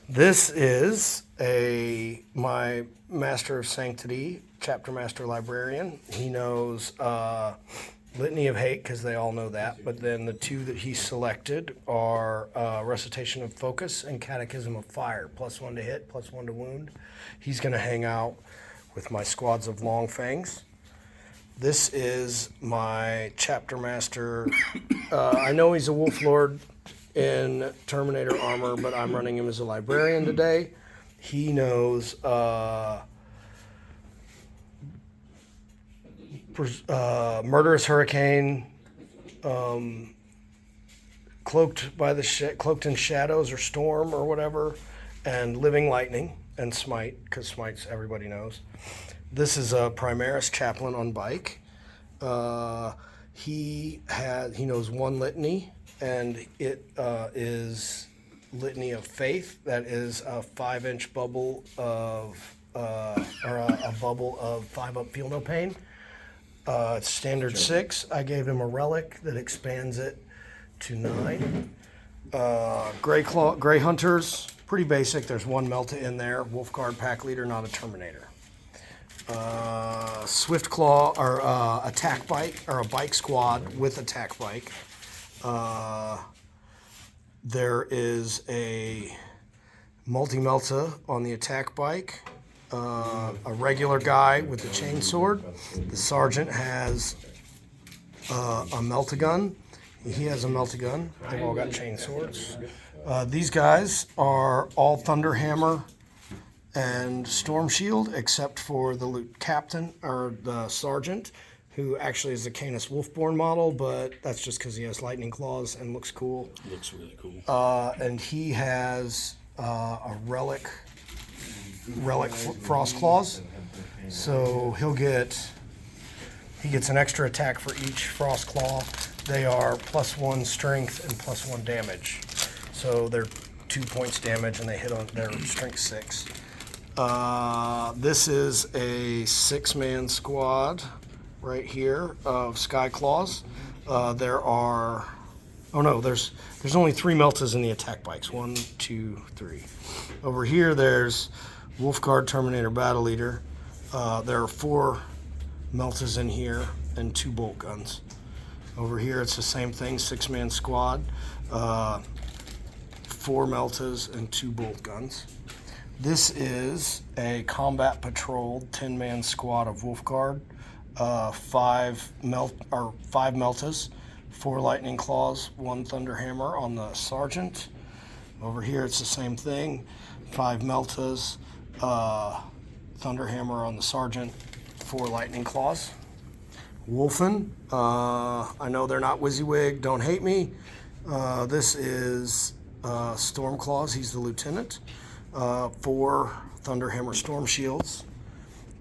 This is my Master of Sanctity, Chapter Master Librarian. He knows Litany of Hate, because they all know that, but then the two that he selected are Recitation of Focus and Catechism of Fire, +1 to hit, +1 to wound. He's going to hang out with my squads of Long Fangs. This is my Chapter Master. I know he's a Wolf Lord in Terminator armor, but I'm running him as a Librarian today. He knows Murderous Hurricane, Cloaked in Shadows or Storm or whatever, and Living Lightning and Smite, because Smite's everybody knows. This is a Primaris Chaplain on bike. He knows one litany, and it is Litany of Faith. That is a 5-inch bubble of a bubble of 5-up Feel No Pain. It's standard 6. I gave him a relic that expands it to 9. Gray Hunters, pretty basic. There's one Melta in there. Wolfguard pack leader, not a Terminator. Swift Claw, or attack bike, or a bike squad with attack bike. There is a multi-Melta on the attack bike. A regular guy with a chainsword. The sergeant has a Meltagun. He has a Meltagun. They've all got chainswords. These guys are all Thunderhammer and Storm Shield, except for the captain, or the sergeant, who actually is a Canis Wolfborn model, but that's just because he has lightning claws and looks cool. Looks really cool. And he has a relic frost claws, so he gets an extra attack for each frost claw. They are +1 strength and +1 damage, so they're 2 points damage, and they hit on their strength 6. This is a 6-man squad right here of Sky Claws. There's only 3 Meltas in the attack bikes. 1, 2, 3. Over here, there's Wolfguard Terminator Battle Leader. There are 4 Meltas in here and 2 bolt guns. Over here, it's the same thing, 6-man squad, 4 Meltas and 2 bolt guns. This is a combat patrolled 10-man squad of Wolfguard, 5 Meltas, 4 lightning claws, 1 Thunderhammer on the sergeant. Over here, it's the same thing, 5 Meltas, Thunderhammer on the sergeant, 4 lightning claws. Wolfen, I know they're not WYSIWYG, don't hate me. This is Stormclaws, he's the lieutenant. 4 Thunderhammer Storm Shields,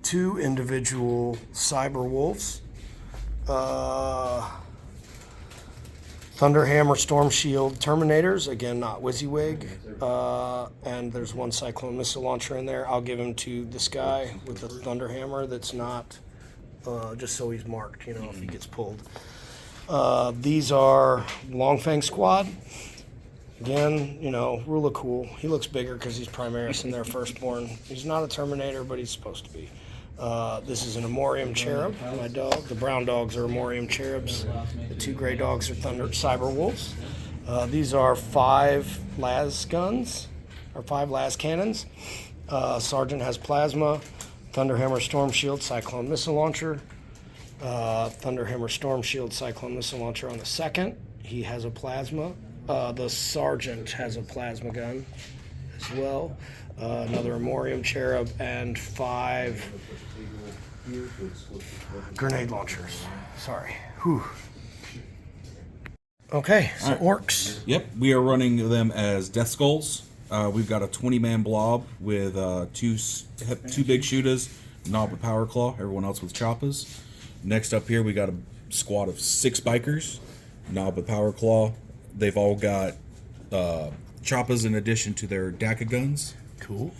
2 individual Cyber Wolves, Thunderhammer Storm Shield Terminators, again not WYSIWYG, and there's 1 Cyclone Missile Launcher in there. I'll give him to this guy with the Thunderhammer that's not, just so he's marked, if he gets pulled. These are Longfang Squad. Again, rule of cool. He looks bigger because he's Primaris and they're firstborn. He's not a Terminator, but he's supposed to be. This is an Amorium Cherub, my dog. The brown dogs are Amorium Cherubs. The 2 gray dogs are Cyber Wolves. These are 5 las guns, or 5 las cannons. Sergeant has plasma, Thunderhammer Storm Shield, Cyclone Missile Launcher. Thunderhammer Storm Shield, Cyclone Missile Launcher on the second. He has a plasma. The sergeant has a plasma gun as well. Another Amorium Cherub, and 5 grenade launchers. Sorry. Whew. Okay, so Orcs. Yep, we are running them as Death Skulls. We've got a 20-man blob with 2 big shooters, Knob with Power Claw, everyone else with Choppas. Next up here, we got a squad of 6 bikers, Knob with Power Claw. They've all got Choppas in addition to their DACA guns. Cool.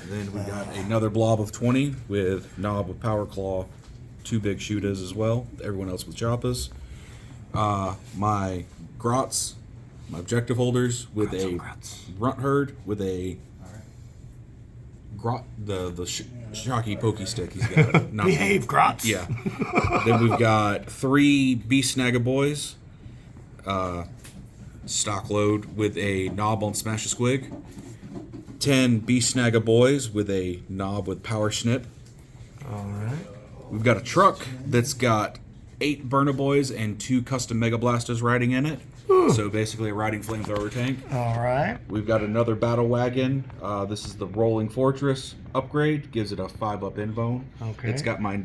And then we got another blob of 20 with Knob with Power Claw, 2 big shooters as well. Everyone else with Choppas. My Grots my objective holders with a grunt herd with a shocky pokey stick he's got. Behave, Grots. Yeah. Then we've got 3 beast snagga boys, stock load with a knob on smash a squig. 10 beast snagga boys with a knob with power snip. All right. We've got a truck that's got 8 burner boys and 2 custom mega blasters riding in it. So basically a riding flamethrower tank. All right. We've got another battle wagon. This is the Rolling Fortress upgrade. Gives it a 5-up invuln. Okay. It's got my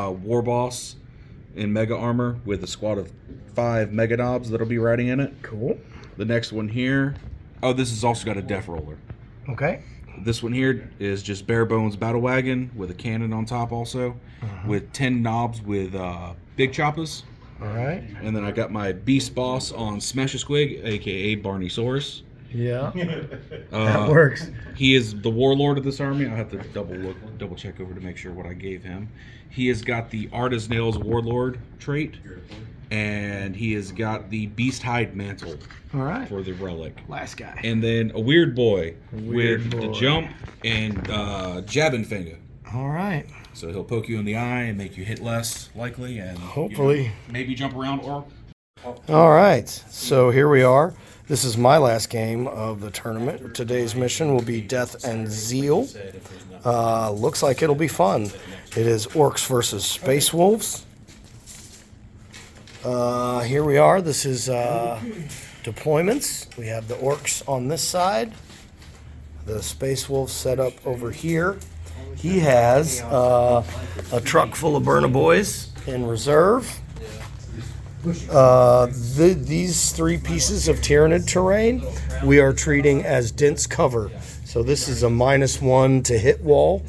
War Boss in mega armor with a squad of 5 mega knobs that'll be riding in it. Cool. The next one here. Oh, this has also got a Death Roller. Okay. This one here is just bare bones battle wagon with a cannon on top also, with 10 knobs with big choppers. All right. And then I got my beast boss on Smash a Squig, aka Barney Saurus. Yeah. That works. He is the warlord of this army. I have to double check over to make sure what I gave him. He has got the Art as Nails warlord trait, and he has got the beast hide mantle. All right. For the relic. Last guy. And then a weird boy Weird with boy. the jump and jabbing finger. All right. So he'll poke you in the eye and make you hit less likely, and Hopefully. maybe jump around or. All right. So here we are. This is my last game of the tournament. Today's mission will be Death and Zeal. Looks like it'll be fun. It is Orcs versus Space Wolves. Here we are. This is deployments. We have the Orcs on this side. The Space Wolves set up over here. He has a truck full of burner boys in reserve. These 3 pieces of Tyrannid terrain we are treating as dense cover. So this is a -1 to hit wall.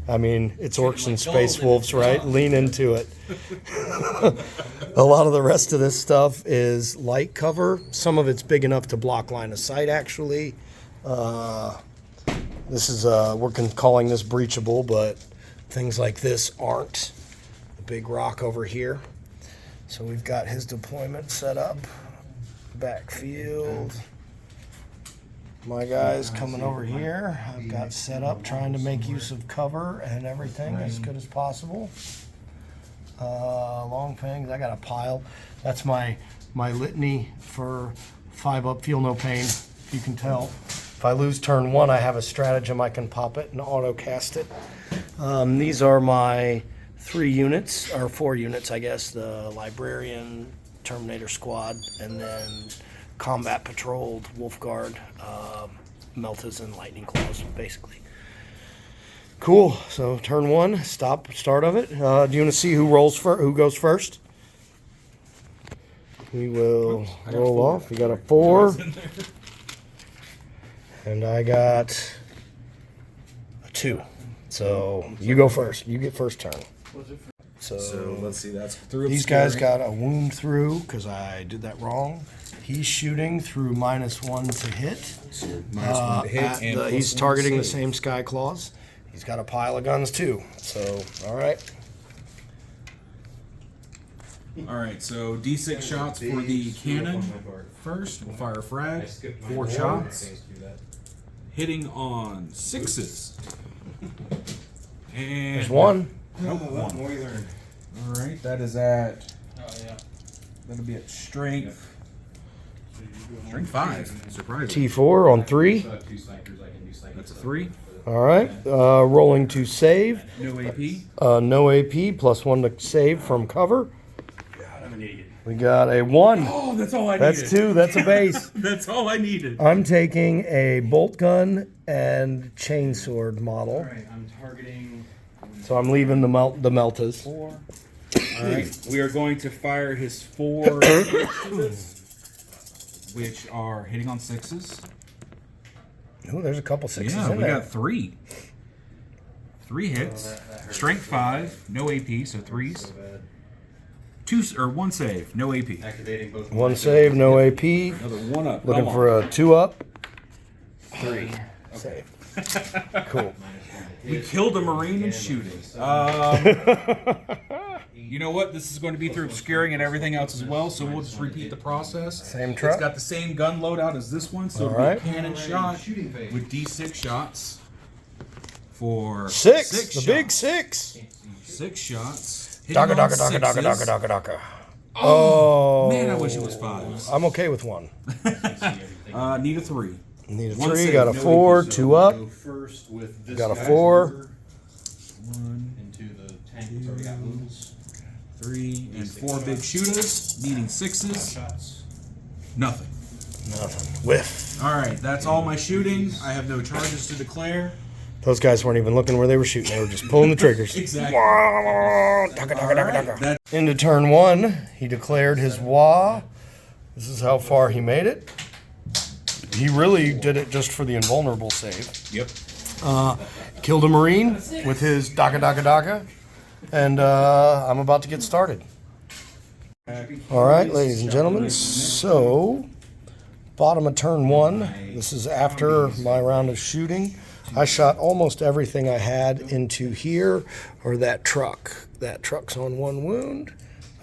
I mean, it's Orcs and Space Wolves, right? Lean into it. A lot of the rest of this stuff is light cover. Some of it's big enough to block line of sight, actually. This is, we're calling this breachable, but things like this aren't. The big rock over here. So we've got his deployment set up. Backfield. My guys coming over here. I've got set up trying to make use of cover and everything as good as possible. Long fangs. I got a pile. That's my litany for 5-up, feel no pain. You can tell. If I lose turn 1, I have a stratagem. I can pop it and auto cast it. These are my 3 units, or 4 units, I guess. The Librarian, Terminator Squad, and then Combat Patrolled, Wolf Guard, Meltas, and Lightning Claws, basically. Cool. So turn 1, start of it. Do you want to see who goes first? We will roll off. We got a 4. And I got a 2. So you go first. You get first turn. So Let's see, that's through. these guys got a wound through because I did that wrong. He's shooting through -1 to hit. -1 to hit, and He's +1 targeting the save. same Sky Claws. He's got a pile of guns too. So, all right. All right, so D6 shots for the cannon. First, we'll fire a frag. 4 shots. Hitting on 6s. And There's 1. Nope, 1. All right, that is at. That'll be at strength. Strength 5. Surprising. T4 on 3. That's a 3. All right. Rolling to save. No AP. No AP, +1 to save from cover. We got a 1. Oh, that's all I needed. That's 2. That's a base. That's all I needed. I'm taking a bolt gun and chainsword model. Alright, I'm targeting So I'm leaving the Meltas. 4. All right, we are going to fire his 4, which are hitting on 6s. Oh, there's a couple 6s Yeah, in we there. got 3. 3 hits. Strength 5, no AP, so 3s. 1 save, no AP. Activating both. 1 save, no AP. Another 1 up. Looking Come for a 2 up. 3. Save. Cool. We killed a Marine in shooting. You know what? This is going to be through obscuring and everything else as well, so we'll just repeat the process. Same truck. It's got the same gun loadout as this one, so it'll Alright. be a cannon shot with D6 shots for Six. The big shots. 6. 6 shots. Hitting Daka on daka daka daka sixes. daka daka daka. Oh. Man, I wish it was 5s. I'm okay with 1. Need a 3. Need a One 3. save, Got a no 4. issues. 2 up. Go first with this Got a guy's 4. order into the tank that's already got moves. 3 and 4 big shooters, needing 6s. Shots. Nothing. Nothing. Whiff. All right, that's all my shooting. I have no charges to declare. Those guys weren't even looking where they were shooting. They were just pulling the triggers. Exactly. Daka, daka, daka, daka. That, Into turn 1, he declared his wah. This is how far he made it. He really did it just for the invulnerable save. yep. Killed a Marine with his daka daka daka. And I'm about to get started. All right, ladies and gentlemen. So, bottom of turn 1. This is after my round of shooting. I shot almost everything I had into here or that truck. That truck's on 1 wound.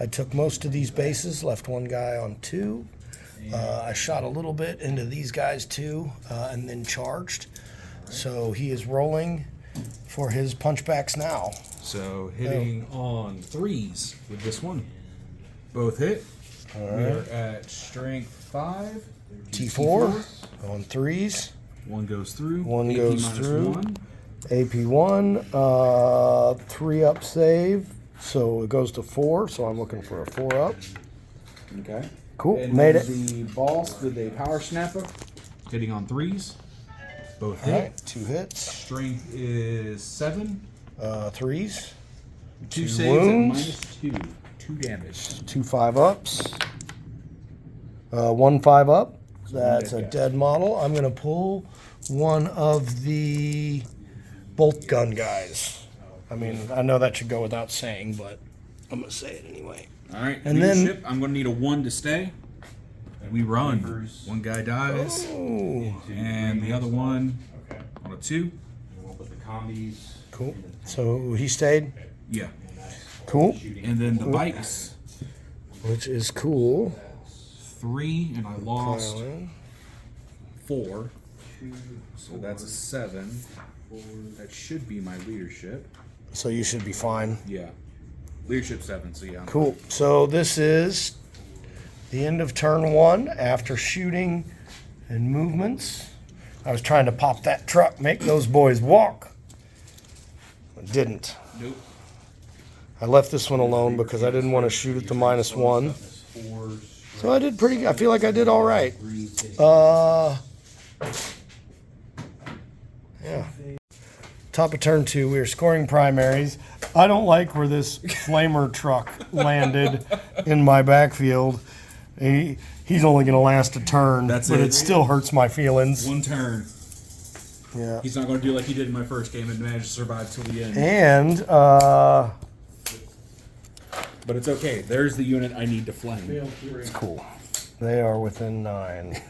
I took most of these bases, left 1 guy on 2. I shot a little bit into these guys too, and then charged. So he is rolling for his punchbacks now. So hitting on 3s with this one. Both hit. We're at strength 5. T4 on 3s. 1 goes through. 1 AP goes minus through. 1. AP1, 3 up save. So it goes to 4. So I'm looking for a 4 up. Okay. Cool, And made then it. the boss with a power snapper. Hitting on 3s. Both All hit. right, 2 hits, Strength is 7. 3s, 2 2 saves wounds. at -2. 2 damage. 2 5 ups, 1 5 up. That's a dead guy. dead model. I'm gonna pull one of the bolt gun guys. I mean, I know that should go without saying, but I'm gonna say it anyway. All right. And then- Leadership, I'm going to need a 1 to stay. We run. 1 guy dies. Ooh, And the other one Okay. on a 2. And we'll put the combis. cool. So he stayed. Yeah. Cool, And then the bikes. which is cool. 3, and I lost Pile in. 4. So that's a 7. That should be my leadership. So you should be fine. Yeah. Leadership 7, so yeah. I'm Cool. So this is the end of turn 1 after shooting and movements. I was trying to pop that truck, make those boys walk. I didn't. Nope. I left this one alone because I didn't want to shoot at the -1. So I did pretty. I feel like I did all right. Yeah. Top of turn 2, we were scoring primaries. I don't like where this flamer truck landed in my backfield. He's only going to last a turn, That's but it. it still hurts my feelings. 1 turn. Yeah. He's not going to do like he did in my first game and manage to survive till the end. And But it's okay. There's the unit I need to flame. it's cool. They are within 9.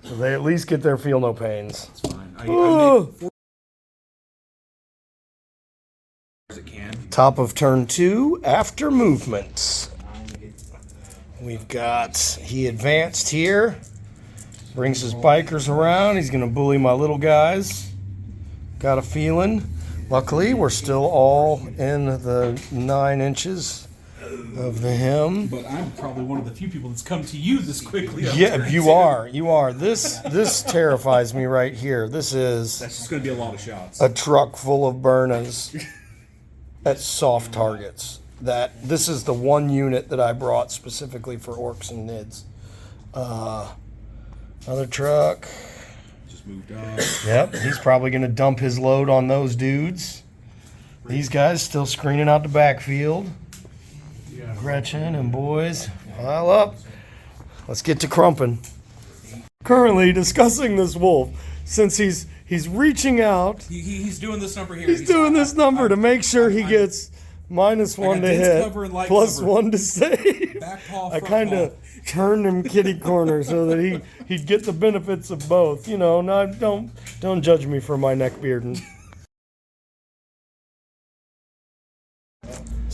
So they at least get their feel no pains. It's fine. I Ooh. make 4 as it can. Top of turn 2 after movements. We've got, he advanced here, brings his bikers around. He's going to bully my little guys. Got a feeling. Luckily, we're still all in the 9 inches of the hem. But I'm probably one of the few people that's come to you this quickly. Yeah, you are. You are. This terrifies me right here. This is That's just going to be a lot of shots. a truck full of Burners at soft targets. This is the one unit that I brought specifically for Orcs and Nids. Other truck. Just moved up. Yep, he's probably going to dump his load on those dudes. These guys still screening out the backfield. Gretchen and boys, pile up. Let's get to crumping. Currently discussing this wolf since he's reaching out. He's doing this number here. He's doing this number to make sure he gets -1 to dense hit, cover and light plus cover. 1 to save. Back paw, I front kind of turned him kitty corner so that he'd get the benefits of both. You know, don't judge me for my neck bearding.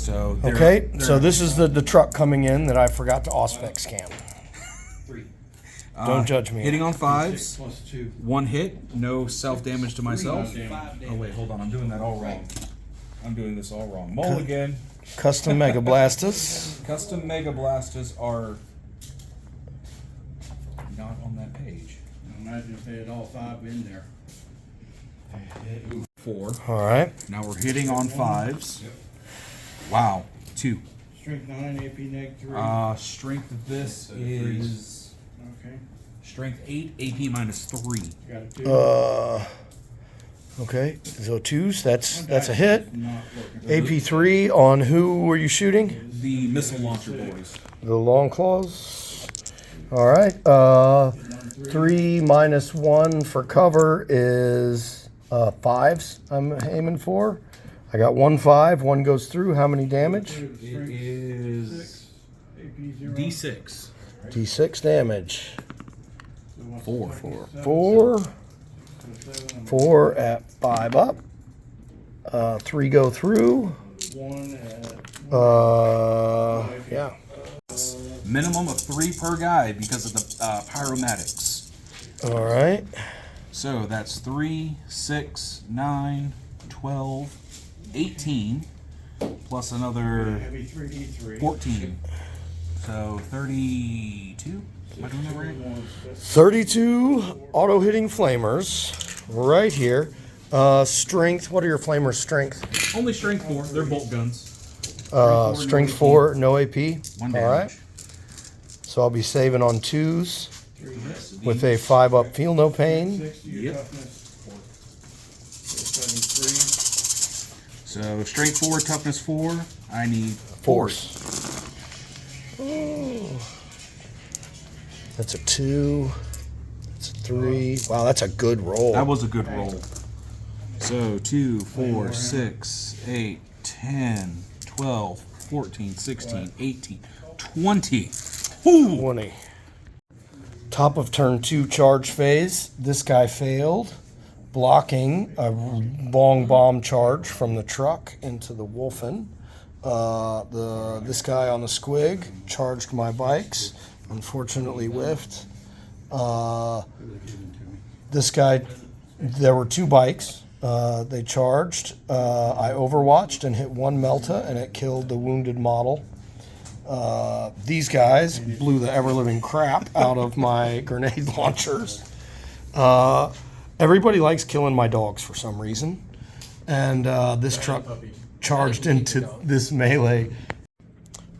So Okay, so this is the truck coming in that I forgot to Auspex scan. Don't judge me. Hitting on 5s. Plus 2. 1 hit. No self damage to myself. Oh wait, hold on. I'm doing that all wrong. I'm doing this all wrong. Mulligan. Custom Mega Blastus. Custom Mega Blasters are not on that page. Imagine if they had all 5 in there. 4. All right. Now we're hitting on 5s. Wow. 2. Strength 9, AP neg 3. Strength of this is Okay. strength 8, AP minus 3. Got a 2. Okay, so 2s, that's a hit. Not working. AP3 on who were you shooting? The missile launcher boys. The long claws. All right. 3 minus 1 for cover is 5s I'm aiming for. I got 1 5, 1 goes through. How many damage? It is AP 0. D6. D6 damage. 4. 4. 4 at 5 up. 3 go through. 1 at. Yeah. Minimum of 3 per guy because of the pyromatics. All right. So that's 3, 6, 9, 12, 18, plus another Heavy 3D3. 14. So 32? Am I doing that right? 32 auto hitting flamers right here. Strength. What are your flamers' strength? Only strength 4. They're bolt guns. Strength 4, no AP. 1 All right. damage. So I'll be saving on 2s 3 hits. with a 5 up. Feel no pain. 6 to your Yep. toughness. 73. So strength 4, toughness 4. I need Force. Oh. That's a 2. That's a 3. Wow, that's a good roll. That was a good roll. So 2, 4, 6, 8, 10, 12, 14, 16, 18, 20. Ooh. 20. Top of turn 2 charge phase. This guy failed, blocking a long bomb charge from the truck into the Wolfen. This guy on the squig charged my bikes. Unfortunately whiffed. This guy, there were 2 bikes. They charged. I overwatched and hit 1 Melta, and it killed the wounded model. These guys blew the ever-living crap out of my grenade launchers. Everybody likes killing my dogs for some reason. And this truck charged into this melee.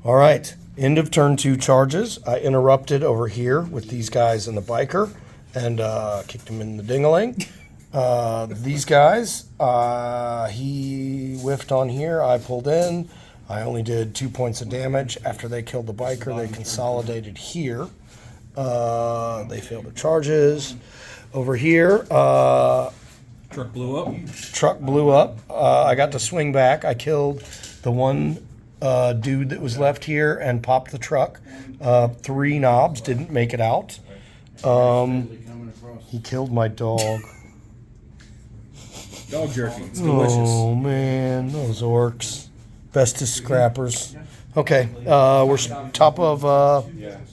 All right, end of turn 2 charges. I interrupted over here with these guys and the biker and kicked him in the ding-a-ling. These guys, he whiffed on here. I pulled in. I only did 2 points of damage. After they killed the biker, they consolidated here. They failed the charges. Over here, Truck blew up. truck blew up. I got to swing back. I killed the one dude that was left here and popped the truck. 3 knobs didn't make it out. Coming across. He killed my dog. Dog jerky. It's delicious. Oh man, those orcs. Bestest scrappers. Okay, we're top of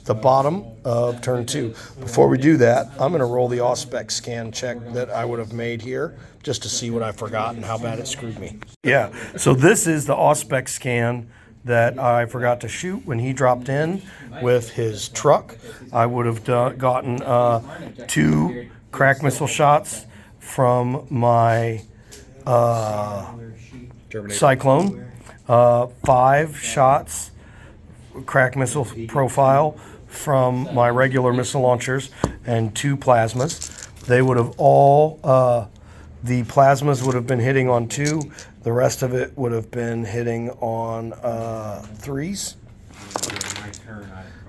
the bottom of turn 2. Before we do that, I'm going to roll the Auspex scan check that I would have made here just to see what I forgot and how bad it screwed me. Yeah, so this is the Auspex scan that I forgot to shoot when he dropped in with his truck. I would have gotten 2 crack missile shots from my Cyclone. 5 shots, crack missile profile from my regular missile launchers, and 2 plasmas. They would have all, the plasmas would have been hitting on 2. The rest of it would have been hitting on 3s.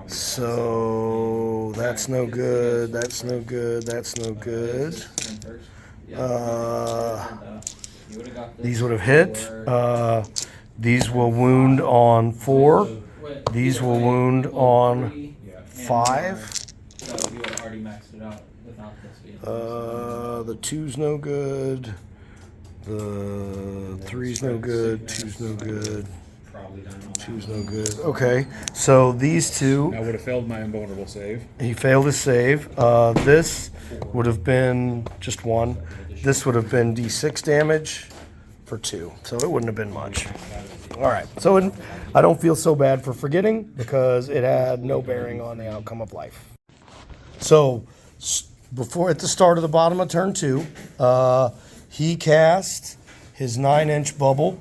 So that's no good. That's no good. That's no good. These would have hit. These will wound on 4. These will wound on 5. So you would have already maxed it out without this vehicle. The 2's no good. The 3's no good. 2's no good. Two's no good. Okay, so these two, I would have failed my invulnerable save. he failed his save. This would have been just 1. This would have been D6 damage for 2, so it wouldn't have been much. All right, so I don't feel so bad for forgetting because it had no bearing on the outcome of life. So before, at the start of the bottom of turn 2, he cast his 9-inch bubble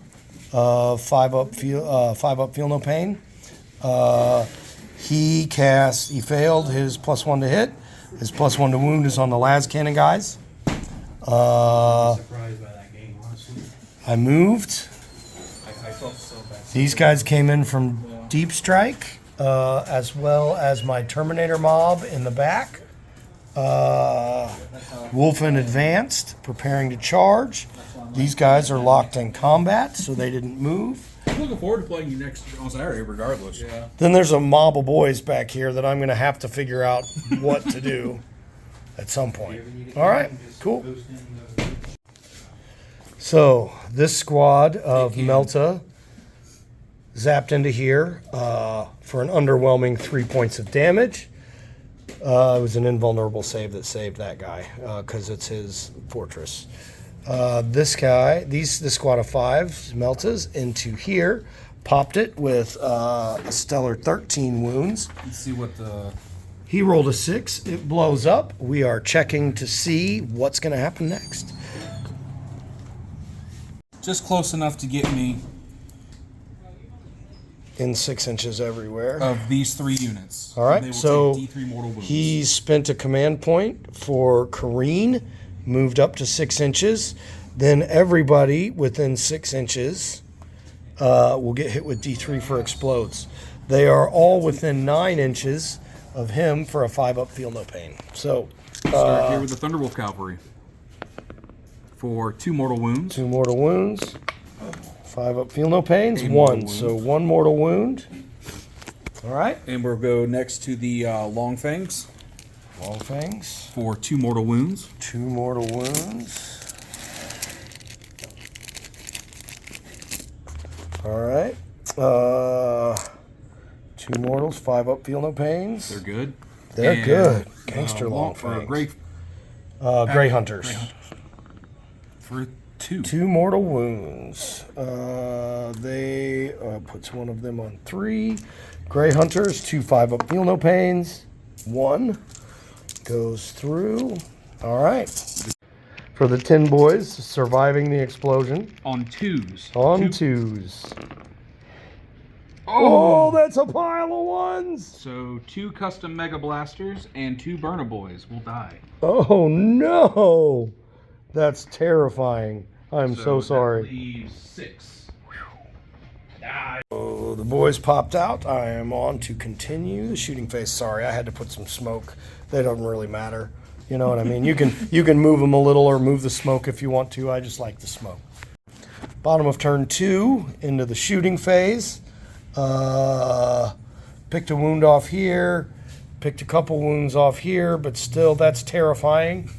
of 5 up, feel no pain. He failed his +1 to hit. His +1 to wound is on the las cannon guys. Surprised by that game, honestly. I moved. I felt so bad. These guys came in from deep strike, as well as my Terminator mob in the back. Wolfen advanced, preparing to charge. These guys are locked in combat, so they didn't move. I'm looking forward to playing you next on Saturday, regardless. Yeah. Then there's a mob of boys back here that I'm going to have to figure out what to do at some point. All right, cool. So this squad of Melta zapped into here for an underwhelming 3 points of damage. It was an invulnerable save that saved that guy because it's his fortress. This squad of 5 Meltas into here, popped it with a stellar 13 wounds. Let's see what the... He rolled a 6. It blows up. We are checking to see what's going to happen next. Just close enough to get me In 6 inches everywhere. of these 3 units. All right, They will so take D3 mortal wounds. he spent a command point for Kareen, moved up to 6 inches. Then everybody within 6 inches will get hit with D3 for explodes. They are all within 9 inches of him for a 5 up, feel no pain. So Start here with the Thunderwolf Cavalry for 2 mortal wounds. 2 mortal wounds, 5 up, feel no pains, A 1. mortal So wound. 1 mortal wound. All right, And we'll go next to the Long Fangs long fangs, for 2 mortal wounds. 2 mortal wounds. All right. 2 mortals, 5 up, feel no pains. They're good. They're And, good. Gangster long or fangs. Gray Gray hunters. for 2. 2 mortal wounds. They puts one of them on 3. Gray hunters, 2 5 up, feel no pains. 1 goes through. All right. For the Tin Boys, surviving the explosion On 2s. on 2. 2s. Oh, that's a pile of 1s. So 2 custom Mega Blasters and 2 Burner Boys will die. Oh no, that's terrifying. I'm so that sorry. leaves 6. Oh, the boys popped out. I am on to continue the shooting phase. Sorry, I had to put some smoke. They don't really matter. You know what I mean? You can move them a little or move the smoke if you want to. I just like the smoke. Bottom of turn 2 into the shooting phase. Picked a wound off here. Picked a couple wounds off here, but still, that's terrifying.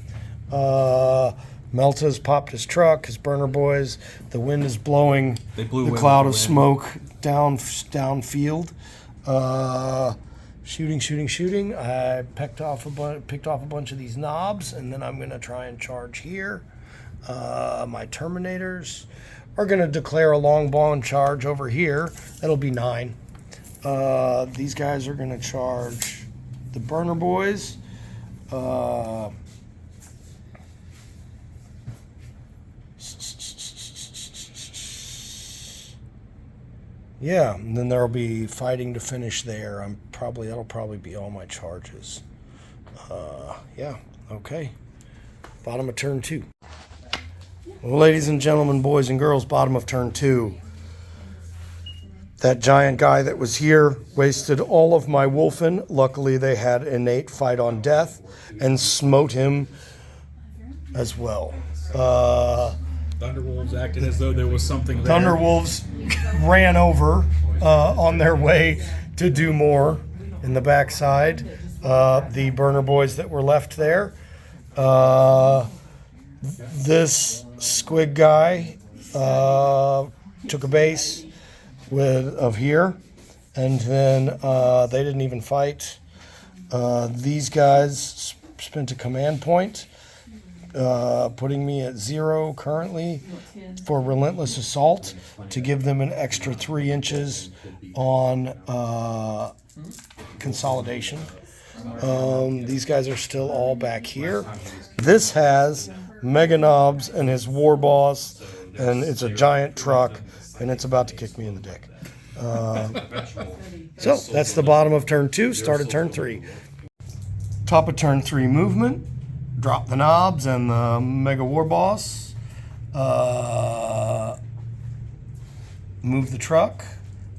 Melta's popped his truck, his burner boys. The wind is blowing They blew the away cloud with of the smoke downfield. Shooting. I picked off a bunch of these knobs, and then I'm going to try and charge here. My Terminators are going to declare a long ball charge over here. That'll be 9. These guys are going to charge the burner boys. Yeah, and then there'll be fighting to finish there. That'll probably be all my charges. Yeah, okay. Bottom of turn 2. Well, ladies and gentlemen, boys and girls, bottom of turn 2. That giant guy that was here wasted all of my Wolfen. Luckily, they had innate fight on death and smote him as well. Thunderwolves acted as though there was something there. Thunderwolves ran over on their way to do more in the backside. The burner boys that were left there. This squig guy took a base of here, and then they didn't even fight. These guys spent a command point, putting me at 0 currently for relentless assault to give them an extra 3 inches on consolidation. These guys are still all back here. This has Mega Knobs and his war boss, and it's a giant truck, and it's about to kick me in the dick. So that's the bottom of turn 2, start of turn 3. Top of turn 3 movement, drop the knobs and the Mega War Boss. Move the truck,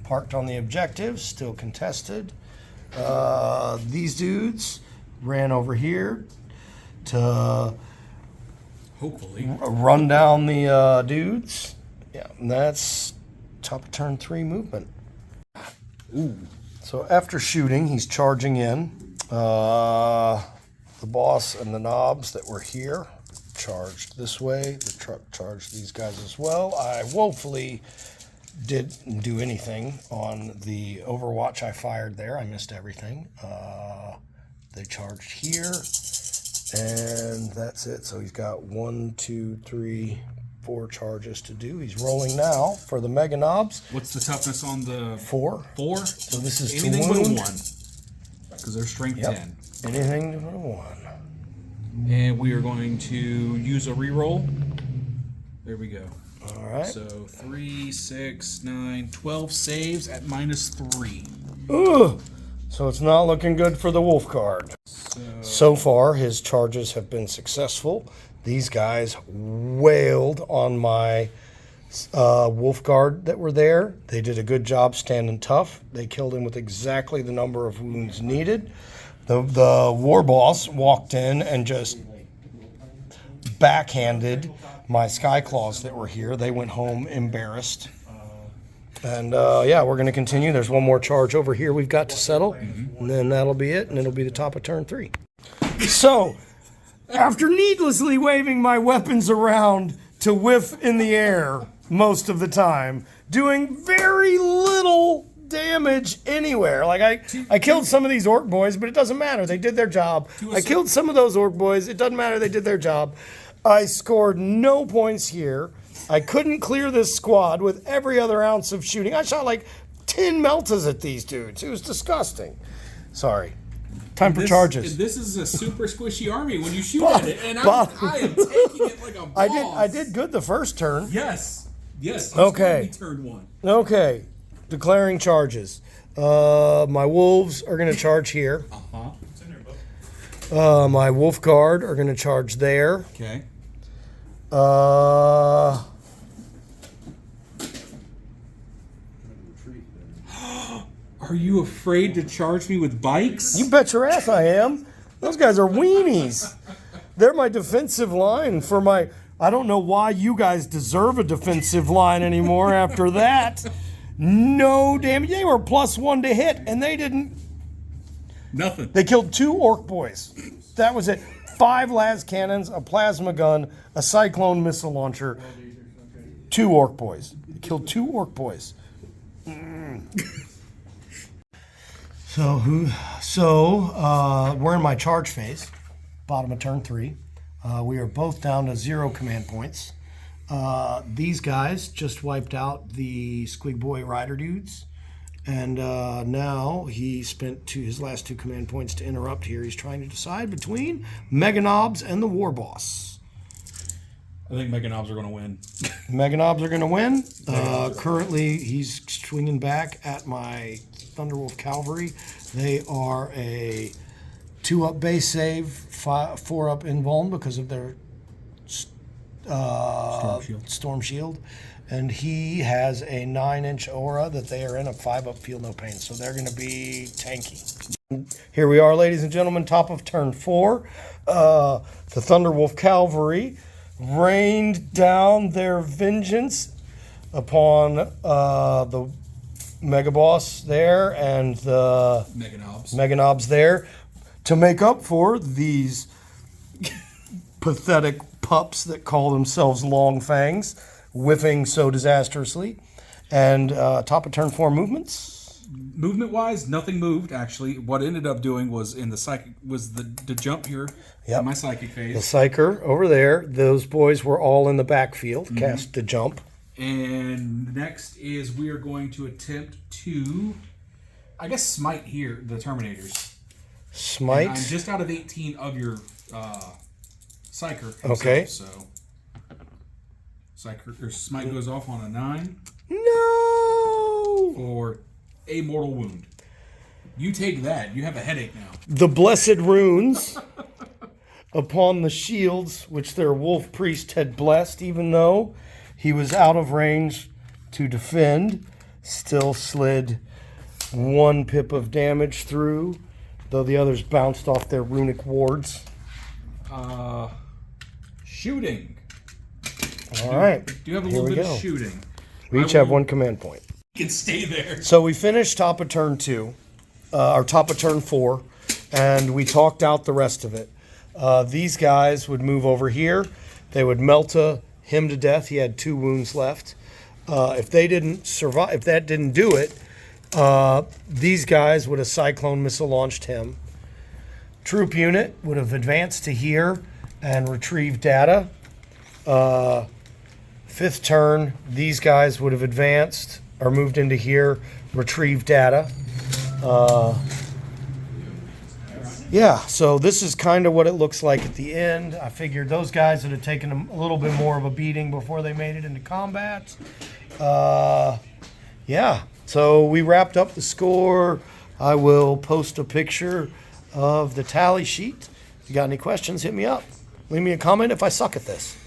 parked on the objective, still contested. These dudes ran over here to Hopefully. run down the dudes. Yeah, and that's top of turn 3 movement. Ooh. So after shooting, he's charging in. The boss and the knobs that were here charged this way. The truck charged these guys as well. I woefully didn't do anything on the Overwatch I fired there. I missed everything. They charged here, and that's it. So he's got 1, 2, 3, 4 charges to do. He's rolling now for the Mega Knobs. What's the toughness on the 4. 4? So this is to anything but wound. 1. Because they're strength Yep. 10. Anything but 1. And we are going to use a reroll. There we go. All right. So 3, 6, 9, 12 saves at -3. Ugh. So it's not looking good for the wolf card. So far, his charges have been successful. These guys wailed on my wolf guard that were there. They did a good job standing tough. They killed him with exactly the number of wounds needed. The war boss walked in and just backhanded my sky claws that were here. They went home embarrassed. And yeah, we're going to continue. There's one more charge over here we've got to settle, and then that'll be it, and it'll be the top of turn 3. So, after needlessly waving my weapons around to whiff in the air most of the time, doing very little damage anywhere. Like I killed some of these orc boys, but it doesn't matter. They did their job. I killed some of those orc boys. It doesn't matter. They did their job. I scored no points here. I couldn't clear this squad with every other ounce of shooting. I shot like 10 meltas at these dudes. It was disgusting. Sorry. Time for charges. This is a super squishy army when you shoot at it, and I am taking it like a boss. I did good the first turn. Yes. Okay. Turn 1. Okay. Declaring charges. My wolves are going to charge here. My wolf guard are going to charge there. Okay. Are you afraid to charge me with bikes? You bet your ass I am. Those guys are weenies. They're my defensive line for my... I don't know why you guys deserve a defensive line anymore after that. No damage. They were +1 to hit, and they didn't... Nothing. They killed 2 orc boys. That was it. 5 las cannons, a plasma gun, a cyclone missile launcher. 2 orc boys. They killed 2 orc boys. So we're in my charge phase, bottom of turn 3. We are both down to 0 command points. These guys just wiped out the Squig Boy Rider dudes. And now he spent his last 2 command points to interrupt here. He's trying to decide between Mega Knobs and the War Boss. I think Mega Knobs are going to win. Mega Knobs are going to win. Currently, he's swinging back at my Thunderwolf Cavalry. They are a 2-up base save, 4-up invuln because of their Storm Shield. And he has a 9-inch aura that they are in, a 5-up feel no pain. So they're going to be tanky. Here we are, ladies and gentlemen, top of turn 4. The Thunderwolf Cavalry rained down their vengeance upon the Mega Boss there and the Mega Knobs there to make up for these pathetic pups that call themselves Long Fangs, whiffing so disastrously. And top of turn 4 movements. Movement wise, nothing moved actually. What ended up doing was in the psychic was the jump here. Yep. In my psychic The phase. Psyker over there. Those boys were all in the backfield. Cast the jump. And next is we are going to attempt to, I guess, smite here the Terminators. Smite. And I'm just out of 18 of your Psyker himself, Okay. so Psyker or smite goes off on a 9 No! for a mortal wound. You take that. You have a headache now. The blessed runes upon the shields, which their wolf priest had blessed, even though he was out of range to defend, still slid 1 pip of damage through, though the others bounced off their runic wards. Shooting. All right. Do you have a Here little we bit go. of shooting? We each have 1 command point. You can stay there. So we finished top of turn 2, or top of turn 4, and we talked out the rest of it. These guys would move over here. They would melt him to death. He had 2 wounds left. If they didn't survive, if that didn't do it, these guys would have cyclone missile launched him. Troop unit would have advanced to here and retrieved data. 5th turn, these guys would have advanced or moved into here, retrieved data. Yeah, so this is kind of what it looks like at the end. I figured those guys would have taken a little bit more of a beating before they made it into combat. Yeah, so we wrapped up the score. I will post a picture of the tally sheet. If you got any questions, hit me up. Leave me a comment if I suck at this.